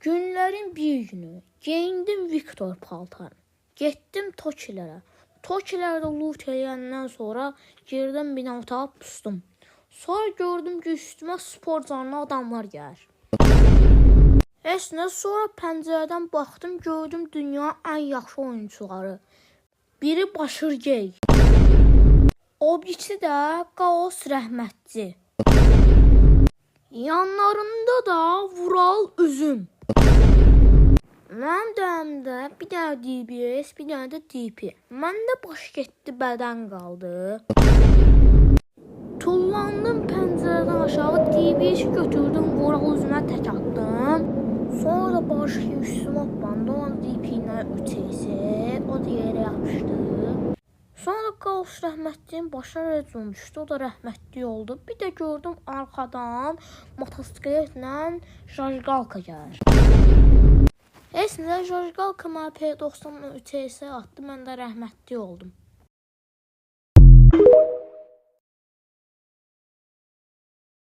Günlərin bir günü geyindim Viktor paltarını. Getdim Tokilərə. Tokilərdə loot eləyəndən sonra girdim bir otağa pustum. Sonra gördüm ki, üstümə spor canlı adamlar gəlir. Sonra pəncərədən baxdım, gördüm dünyanın ən yaxşı oyunçuları. Biri Başırgey. O birisi də Qaos Rəhmətli. Yanlarında da Vural Üzüm. Mənim dəyərimdə bir dənə DBS, bir dənə də DP. Məndə baş getdi, bədən qaldı. Tullandım pəncərədən aşağı, DBS götürdüm, Vural Üzümə tək atdım. Sonra da başı üstümə bandı, o DP ilə ötəyisi, o da yerə yapışdı. Sonra Qaos Rəhmətliyin başına rəcum düşdü, o da rəhmətli oldu. Bir də gördüm arxadan motosikletlə Jajqalka gəlir. Əslində Jajqalka mənə P90-la ötəyisi atdı, mən də rəhmətli oldum.